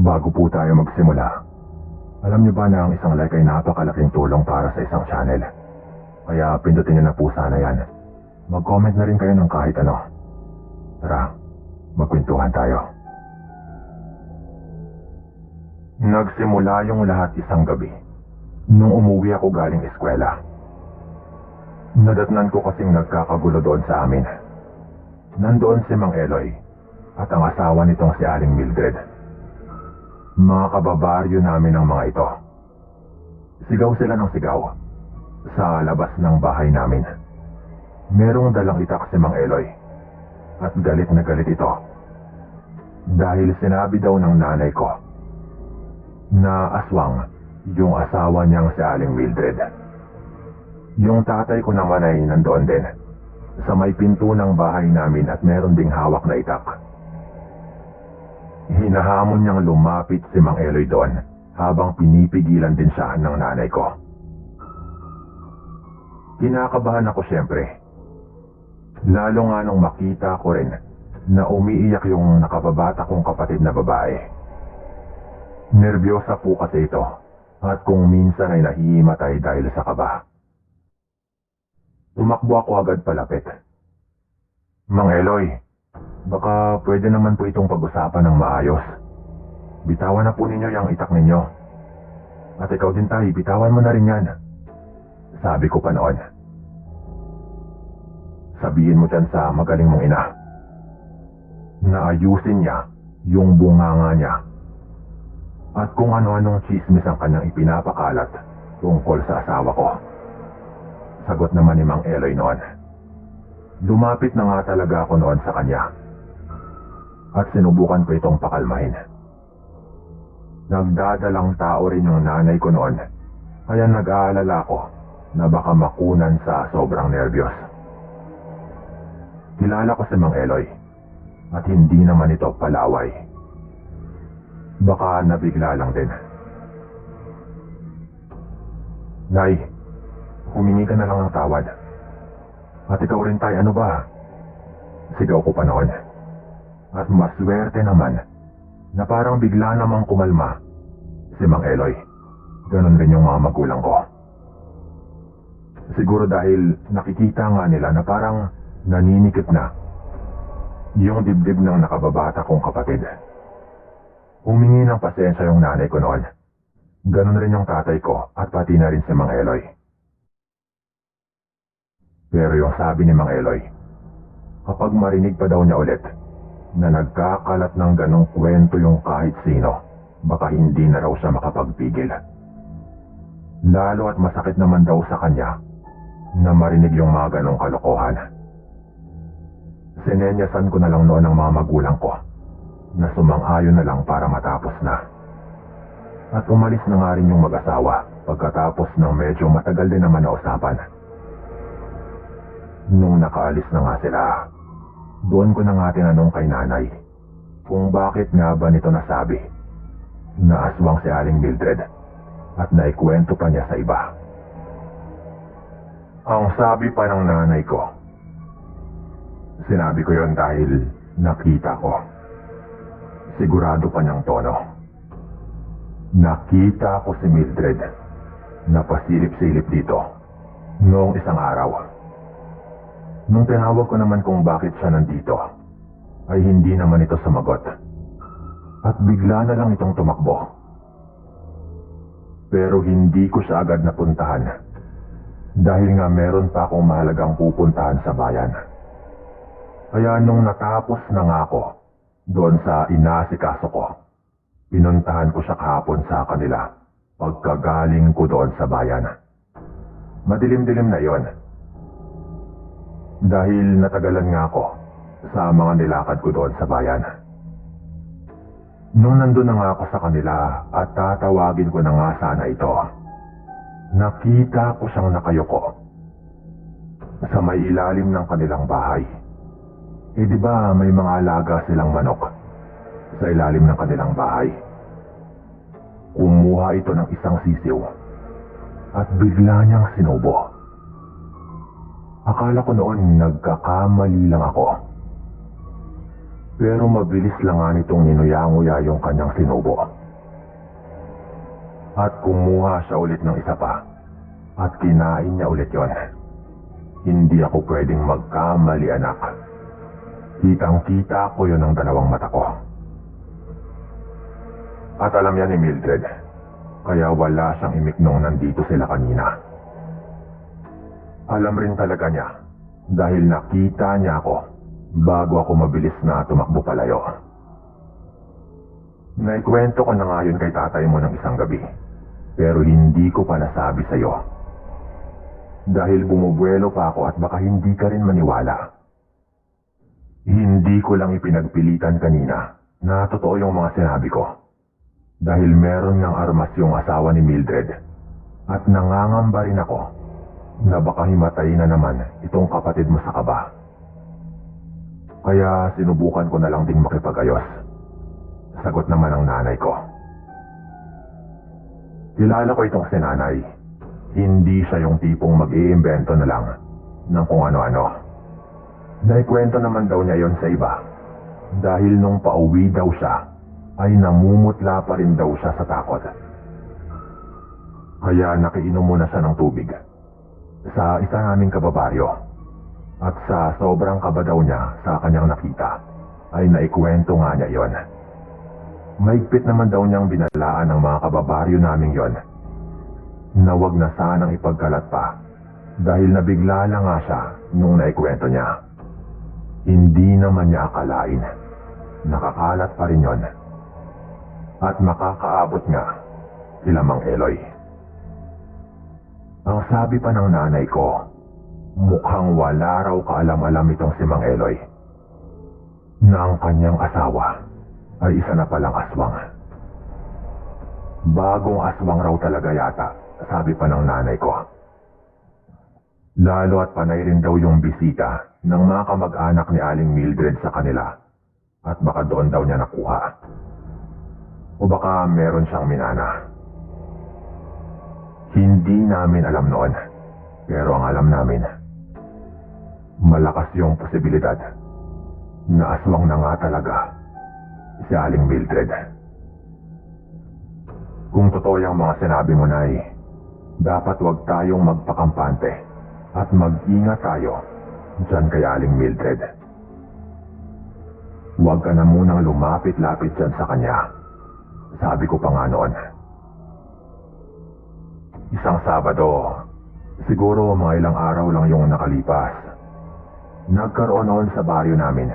Bago po tayo magsimula, alam niyo ba na ang isang like ay napakalaking tulong para sa isang channel? Kaya pindutin niyo na po sana yan. Mag-comment na rin kayo ng kahit ano. Tara, magkwentuhan tayo. Nagsimula yung lahat isang gabi nung umuwi ako galing eskwela. Nadatnan ko kasing nagkakagulo doon sa amin. Nandoon si Mang Eloy at ang asawa nitong si Aling Mildred. Mga kababaryo namin ang mga ito. Sigaw sila ng sigaw sa labas ng bahay namin. Merong dalang itak si Mang Eloy at galit na galit ito dahil sinabi daw ng nanay ko na aswang yung asawa niyang si Aling Mildred. Yung tatay ko naman ay nandoon din sa may pinto ng bahay namin at meron ding hawak na itak. Hinahamon niyang lumapit si Mang Eloy doon habang pinipigilan din siya ng nanay ko. Kinakabahan ako siyempre. Lalo nga nung makita ko rin na umiiyak yung nakababata kong kapatid na babae. Nervyosa po kasi ito at kung minsan ay nahihimatay dahil sa kaba. Tumakbo ako agad palapit. Mang Eloy, baka pwede naman po itong pag-usapan ng maayos. Bitawan na po ninyo yung itak ninyo. At ikaw din tayo, bitawan mo na rin yan. Sabi ko pa noon. Sabihin mo dyan sa magaling mong ina na ayusin niya yung bunganga niya. At kung ano-anong chismis ang kanyang ipinapakalat tungkol sa asawa ko. Sagot naman ni Mang Eloy noon. Lumapit na nga talaga ako noon sa kanya. At sinubukan ko itong pakalmahin. Nagdadalang tao rin yung nanay ko noon. Kaya nag-aalala ko na baka makunan sa sobrang nerbiyos. Kilala ko si Mang Eloy. At hindi naman ito palaway. Baka nabigla lang din. Nay, humingi ka na lang ng tawad. At ikaw rin tay, ano ba? Sigaw ko pa noon. At maswerte naman na parang bigla namang kumalma si Mang Eloy. Ganon rin yung mga magulang ko. Siguro dahil nakikita nga nila na parang naninikip na yung dibdib ng nakababata kong kapatid. Humingi ng pasensya yung nanay ko noon. Ganon rin yung tatay ko at pati na rin si Mang Eloy. Pero yung sabi ni Mang Eloy, kapag marinig pa daw niya ulit na nagkakalat ng ganong kwento yung kahit sino, baka hindi na raw siya makapagpigil. Lalo at masakit naman daw sa kanya na marinig yung mga ganong kalokohan. Sinenyasan ko na lang noon ang mga magulang ko na sumang-ayon na lang para matapos na. At umalis na nga rin yung mag-asawa pagkatapos ng medyo matagal din naman na usapan. Nung nakaalis na nga sila, doon ko na nga tinanong kay nanay kung bakit nga ba nito nasabi na aswang si Aling Mildred at naikwento pa niya sa iba. Ang sabi pa ng nanay ko, sinabi ko yon dahil nakita ko. Sigurado pa niyang tono. Nakita ko si Mildred na pasilip-silip dito noong isang araw. Nung tinawag ko naman kung bakit siya nandito, ay hindi naman ito sumagot. At bigla na lang itong tumakbo. Pero hindi ko siya agad napuntahan. Dahil nga meron pa akong mahalagang pupuntahan sa bayan. Kaya nung natapos na nga ako doon sa inasikaso ko, pinuntahan ko siya kahapon sa kanila pagkagaling ko doon sa bayan. Madilim-dilim na yon. Dahil natagalan nga ako sa mga nilakad ko doon sa bayan. Nung nandun na nga ako sa kanila at tatawagin ko na nga sana ito, nakita ko siyang nakayuko sa may ilalim ng kanilang bahay. Eh di ba may mga alaga silang manok sa ilalim ng kanilang bahay? Kumuha ito ng isang sisiw at bigla niyang sinubo. Akala ko noon nagkakamali lang ako. Pero mabilis lang nga nitong ninuya-nguya yung kanyang sinubo. At kumuha siya ulit ng isa pa at kinain niya ulit yon. Hindi ako pwedeng magkamali, anak. Kitang-kita ko yon ng dalawang mata ko. At alam yan ni Mildred, kaya wala siyang imik nung nandito sila kanina. Alam rin talaga niya dahil nakita niya ako bago ako mabilis na tumakbo palayo. Naikwento ko na nga yun kay tatay mo ng isang gabi, pero hindi ko pa nasabi sa'yo. Dahil bumubuelo pa ako at baka hindi ka rin maniwala. Hindi ko lang ipinagpilitan kanina na totoo yung mga sinabi ko. Dahil meron ngang armas yung asawa ni Mildred at nangangamba rin ako na baka himatay na naman itong kapatid mo sa kaba. Kaya sinubukan ko na lang ding makipag-ayos. Sagot naman ng nanay ko. Kilala ko itong si nanay. Hindi siya yung tipong mag-iimbento na lang ng kung ano-ano. Naikwento naman daw niya yon sa iba dahil nung pauwi daw siya ay namumutla pa rin daw siya sa takot. Kaya nakiinom muna siya ng tubig sa isa naming kababaryo at sa sobrang kaba daw niya sa kanyang nakita ay naikwento nga niya yon. Maigpit naman daw niyang binalaan ng mga kababaryo naming yon na wag na sanang ipagkalat pa dahil nabigla lang nga siya nung naikwento niya. Hindi naman niya akalain nakakalat pa rin yon at makakaabot nga kila Mang Eloy. Ang sabi pa ng nanay ko, mukhang wala raw kaalam-alam itong si Mang Eloy na ang kanyang asawa ay isa na palang aswang. Bagong aswang raw talaga yata, sabi pa ng nanay ko. Lalo at panay rin daw yung bisita ng mga kamag-anak ni Aling Mildred sa kanila at baka doon daw niya nakuha. O baka meron siyang minana. Hindi namin alam noon, pero ang alam namin, malakas yung posibilidad na aswang na nga talaga si Aling Mildred. Kung totoo yung mga sinabi mo, Nay, dapat wag tayong magpakampante at mag-ingat tayo dyan kay Aling Mildred. Huwag ka na munang lumapit-lapit dyan sa kanya. Sabi ko pa nga noon. Isang Sabado, siguro mga ilang araw lang yung nakalipas, nagkaroon noon sa baryo namin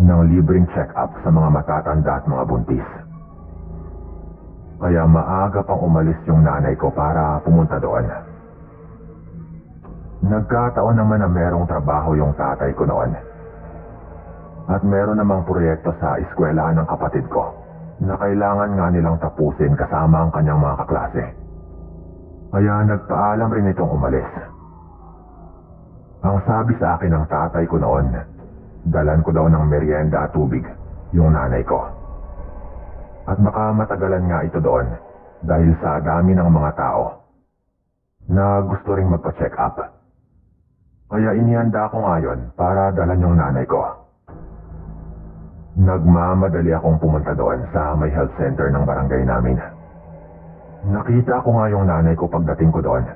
ng libreng check-up sa mga matatanda at mga buntis. Kaya maaga pang umalis yung nanay ko para pumunta doon. Nagkataon naman na merong trabaho yung tatay ko noon. At meron namang proyekto sa eskwelahan ng kapatid ko na kailangan nga nilang tapusin kasama ang kanyang mga kaklase. Kaya nagpaalam rin itong umalis. Ang sabi sa akin ng tatay ko noon, dalan ko daw ng merienda at tubig yung nanay ko. At baka matagalan nga ito doon dahil sa dami ng mga tao na gusto ring magpa-check up. Kaya inihanda ko ngayon para dalan yung nanay ko. Nagmamadali akong pumunta doon sa may health center ng barangay namin. Nakita ko nga yung nanay ko pagdating ko doon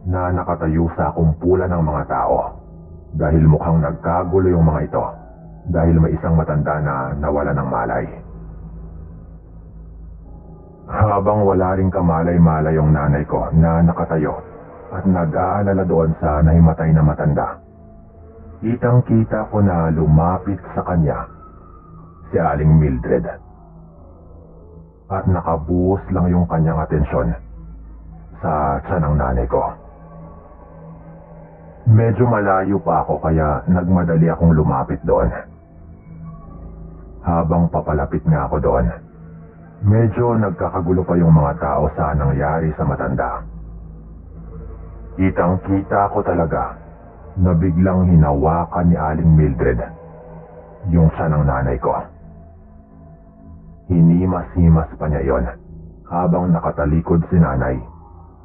na nakatayo sa kumpulan ng mga tao dahil mukhang nagkagulo yung mga ito dahil may isang matanda na nawala ng malay. Habang wala ring kamalay-malay yung nanay ko na nakatayo at nag-aalala doon sa nahimatay na matanda, kitang-kita ko na lumapit sa kanya si Aling Mildred. At nakabuhos lang yung kanyang atensyon sa tiyan ng nanay ko. Medyo malayo pa ako kaya nagmadali akong lumapit doon. Habang papalapit nga ako doon, medyo nagkakagulo pa yung mga tao sa nangyari sa matanda. Kitang-kita ko talaga na biglang hinawakan ni Aling Mildred yung tiyan ng nanay ko. Hinimas-himas pa niya yon habang nakatalikod si nanay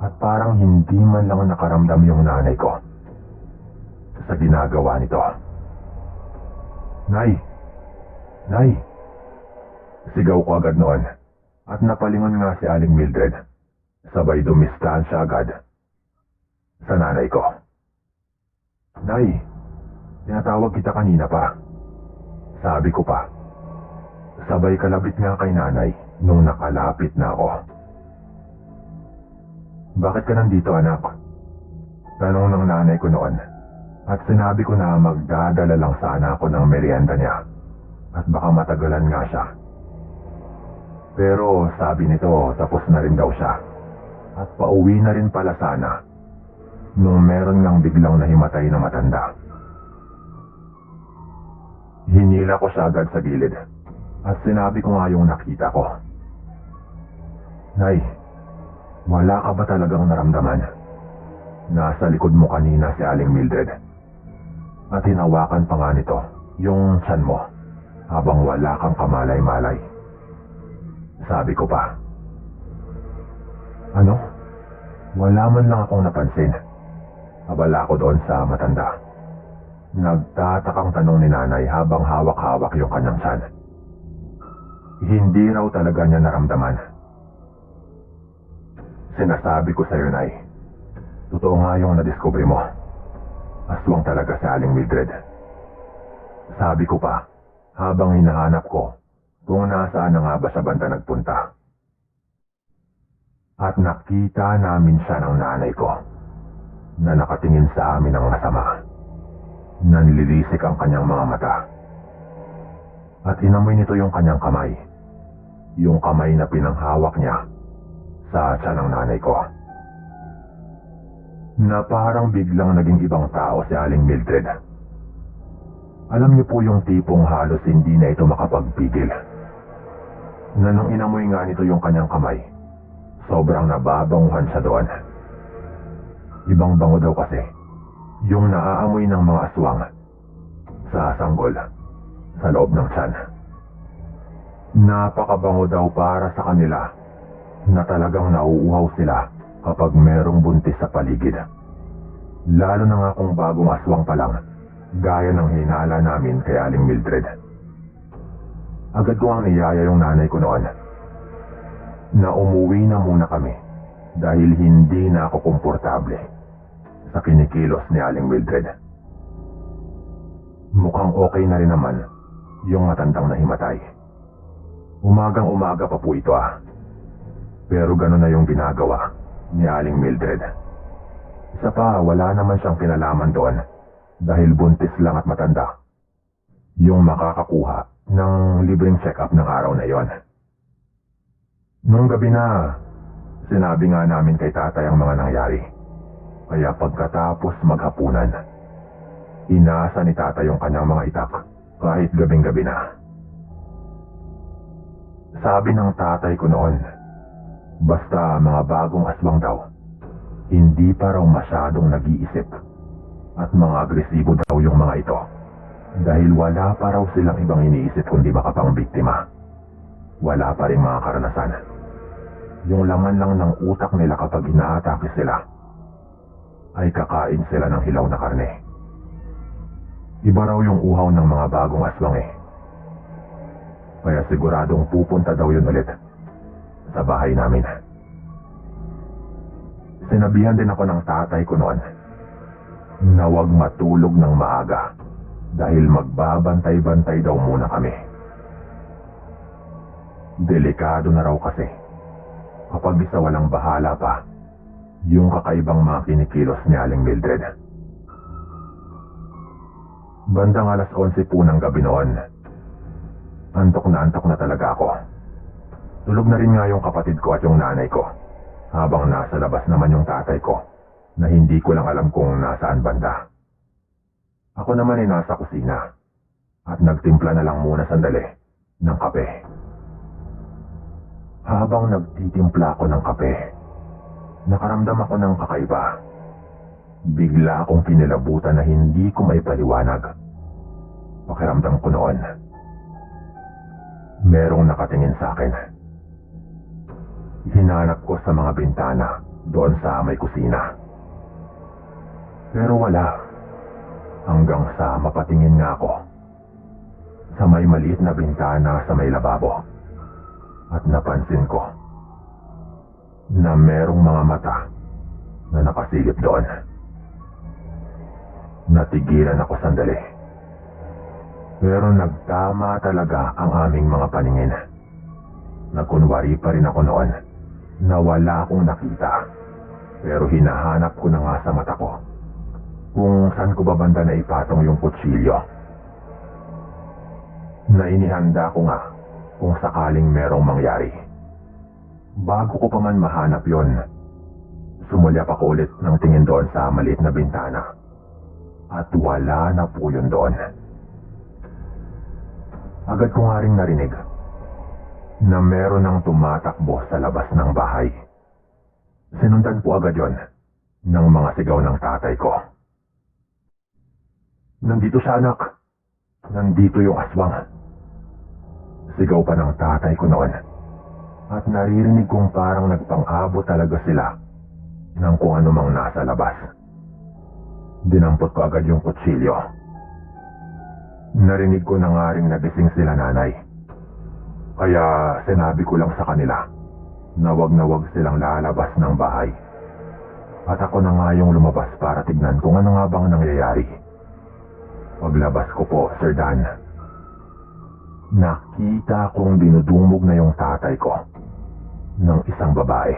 at parang hindi man lang nakaramdam yung nanay ko sa ginagawa nito. Nay! Nay! Sigaw ko agad noon at napalingon nga si Aling Mildred Sabay dumistansya agad sa nanay ko. Nay, tinatawag kita kanina pa. Sabi ko pa. Sabay kalabit nga kay nanay nung nakalapit na ako. Bakit ka nandito, anak? Tanong ng nanay ko noon. At sinabi ko na magdadala lang sana ako ng merienda niya. At baka matagalan nga siya. Pero sabi nito tapos na rin daw siya. At pauwi na rin pala sana nung meron ngang biglang nahimatay na matanda. Hinila ko siya agad sa gilid at sinabi ko nga yung nakita ko. Nay, wala ka ba talagang naramdaman? Nasa likod mo kanina si Aling Mildred. At hinawakan pa nga nito yung tiyan mo habang wala kang kamalay-malay. Sabi ko pa. Ano? Wala man lang akong napansin. Abala ko doon sa matanda. Nagtatakang tanong ni nanay habang hawak-hawak yung kanyang tiyan. Hindi raw talaga niya naramdaman. Sinasabi ko sa'yo, Nay. Totoo nga yung nadiskubre mo. Aswang talaga si Aling Mildred. Sabi ko pa, habang hinahanap ko kung nasaan na nga ba siya banda nagpunta. At nakita namin siya ng nanay ko na nakatingin sa amin ng masama. Nanlilisik ang kanyang mga mata. At inamoy nito yung kanyang kamay. Yung kamay na pinanghawak niya sa tiyan ng nanay ko. Na parang biglang naging ibang tao si Aling Mildred. Alam niyo po yung tipong halos hindi na ito makapagpigil. Na nung inamoy nga nito yung kanyang kamay, sobrang nababanguhan siya doon. Ibang bango daw kasi yung naaamoy ng mga aswang sa sanggol sa loob ng tiyan. Napakabango daw para sa kanila na talagang nauuhaw sila kapag merong buntis sa paligid. Lalo na nga kung bagong aswang pa lang, gaya ng hinala namin kay Aling Mildred. Agad ko ang niyaya yung nanay ko noon na umuwi na muna kami dahil hindi na ako komportable sa kinikilos ni Aling Mildred. Mukhang okay na rin naman yung matandang nahimatay. Umagang-umaga pa po ito Pero gano'n na yung ginagawa ni Aling Mildred. Isa pa, wala naman siyang kinalaman doon dahil buntis lang at matanda yung makakakuha ng libreng check-up ng araw na yon. Nung gabi na, sinabi nga namin kay tatay ang mga nangyari. Kaya pagkatapos maghapunan, inaasa ni tatay yung kanyang mga itak kahit gabing-gabi na. Sabi ng tatay ko noon, basta mga bagong aswang daw, hindi pa raw masyadong nag-iisip at mga agresibo daw yung mga ito dahil wala pa raw silang ibang iniisip kundi makapangbiktima. Wala pa rin mga karanasan. Yung laman lang ng utak nila kapag inaatake sila ay kakain sila ng hilaw na karne. Iba raw yung uhaw ng mga bagong aswang Kaya siguradong pupunta daw yun ulit sa bahay namin. Sinabihan din ako ng tatay ko noon na huwag matulog ng maaga dahil magbabantay-bantay daw muna kami. Delikado na raw kasi kapag isa walang bahala pa yung kakaibang mga kinikilos ni Aling Mildred. Bandang 11:00 po ng gabi noon. Antok na talaga ako. Tulog na rin nga yung kapatid ko at yung nanay ko habang nasa labas naman yung tatay ko na hindi ko lang alam kung nasaan banda. Ako naman ay nasa kusina at nagtimpla na lang muna sandali ng kape. Habang nagtitimpla ako ng kape, nakaramdam ako ng kakaiba. Bigla akong kinilabutan na hindi ko maipaliwanag. Pakiramdam ko noon, merong nakatingin sa akin. Hinanap ko sa mga bintana doon sa may kusina. Pero wala. Hanggang sa mapatingin nga ako sa may maliit na bintana sa may lababo. At napansin ko, na merong mga mata na nakasilip doon. Natigilan ako sandali. Pero nagtama talaga ang aming mga paningin. Nagkunwari pa rin ako noon na wala akong nakita. Pero hinahanap ko na nga sa mata ko kung saan ko ba banda na ipatong yung kutsilyo. Na inihanda ko nga kung sakaling merong mangyari. Bago ko pa man mahanap yon, sumulyap ako ulit ng tingin doon sa maliit na bintana. At wala na po yun doon. Agad ko nga ring narinig na meron ng tumatakbo sa labas ng bahay. Sinundan po agad yon ng mga sigaw ng tatay ko. Nandito siya, anak. Nandito yung aswang. Sigaw pa ng tatay ko noon. At naririnig kong parang nagpang-abot talaga sila ng kung ano mang nasa labas. Dinampot ko agad yung kutsilyo. Narinig ko na nga ring nagising sila nanay. Kaya sinabi ko lang sa kanila na wag silang lalabas ng bahay. At ako na nga yung lumabas para tignan kung ano nga bang nangyayari. Paglabas ko po, Sir Dan, nakita kong dinudumog na yung tatay ko ng isang babae.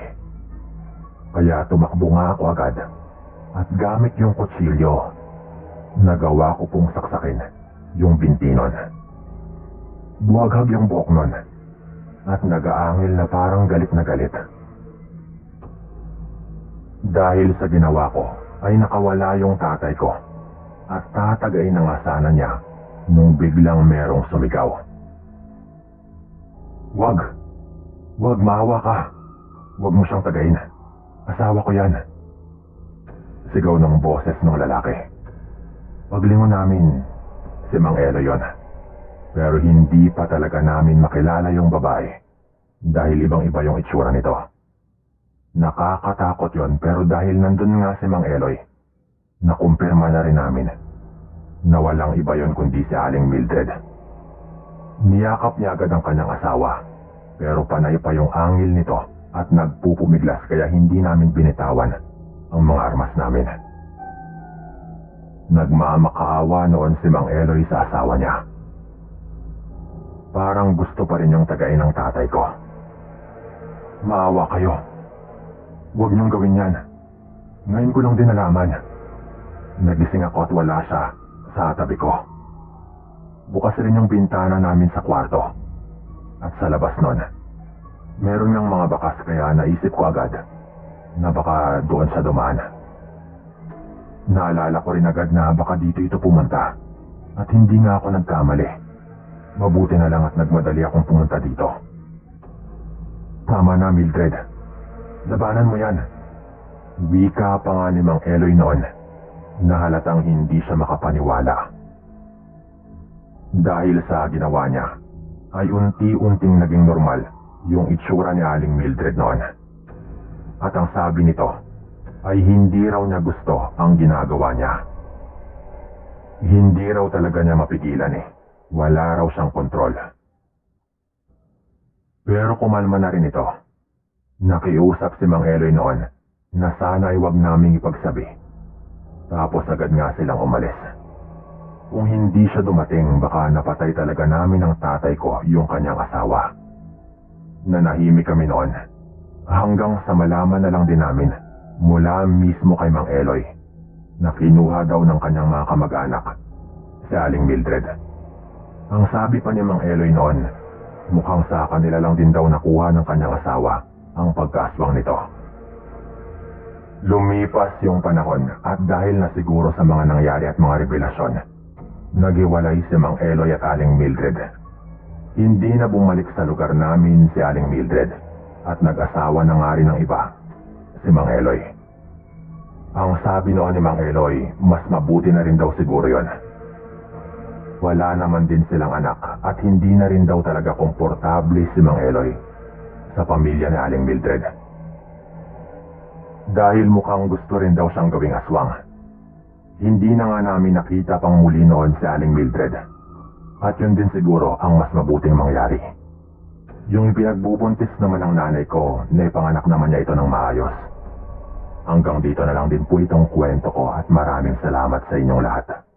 Kaya tumakbo nga ako agad at gamit yung kutsilyo, nagawa ko pong saksakin yung binti nun. Buwaghag yung buhok nun at nagaangil na parang galit na galit. Dahil sa ginawa ko ay nakawala yung tatay ko at tatagay na nga sana niya nung biglang merong sumigaw. Wag! Wag, maawa ka! Wag mo siyang tagayin. Asawa ko yan. Sigaw ng boses ng lalaki. Paglingon namin, si Mang Elo yon. Pero hindi pa talaga namin makilala yung babae dahil ibang-iba yung itsura nito. Nakakatakot yon, pero dahil nandun nga si Mang Eloy, nakumpirma na rin namin na walang iba yon kundi si Aling Mildred. Niyakap niya agad ang kanyang asawa, pero panay pa yung angil nito at nagpupumiglas kaya hindi namin binitawan ang mga armas namin. Nagmamakaawa noon si Mang Eloy sa asawa niya. Parang gusto pa rin yung tagain ng tatay ko. Maawa kayo. Huwag niyong gawin yan. Ngayon ko lang din nalaman. Nagising ako at wala siya sa tabi ko. Bukas rin yung bintana namin sa kwarto. At sa labas nun, meron niyang mga bakas kaya naisip ko agad na baka doon siya dumaan. Naalala ko rin agad na baka dito ito pumunta at hindi nga ako nagkamali. Mabuti na lang at nagmadali akong pumunta dito. Tama na, Mildred. Labanan mo yan. Wika pa nga ni Mang Eloy noon na halatang hindi siya makapaniwala. Dahil sa ginawa niya, ay unti-unting naging normal yung itsura ni Aling Mildred noon. At ang sabi nito ay hindi raw niya gusto ang ginagawa niya. Hindi raw talaga niya mapigilan eh. Wala raw siyang kontrol. Pero kumalma na rin ito. Nakiusap si Mang Eloy noon na sana ay wag naming ipagsabi. Tapos agad nga silang umalis. Kung hindi siya dumating, baka napatay talaga namin ng tatay ko yung kanyang asawa. Nanahimik kami noon. Hanggang sa malaman na lang din namin mula mismo kay Mang Eloy na kinuha daw ng kanyang mga kamag-anak si Aling Mildred. Ang sabi pa ni Mang Eloy noon, mukhang sa kanila lang din daw nakuha ng kanyang asawa ang pagkaswang nito. Lumipas yung panahon at dahil na siguro sa mga nangyari at mga revelasyon, naghiwalay si Mang Eloy at Aling Mildred. Hindi na bumalik sa lugar namin si Aling Mildred at nag-asawa na nga rin ng iba, si Mang Eloy. Ang sabi noon ni Mang Eloy, mas mabuti na rin daw siguro yon. Wala naman din silang anak at hindi na rin daw talaga komportable si Mang Eloy sa pamilya ni Aling Mildred. Dahil mukhang gusto rin daw siyang gawing aswang. Hindi na nga namin nakita pang muli noon si Aling Mildred. At yun din siguro ang mas mabuting mangyari. Yung pinagbubuntis naman ng nanay ko, naipanganak naman niya ito ng maayos. Hanggang dito na lang din po itong kwento ko at maraming salamat sa inyong lahat.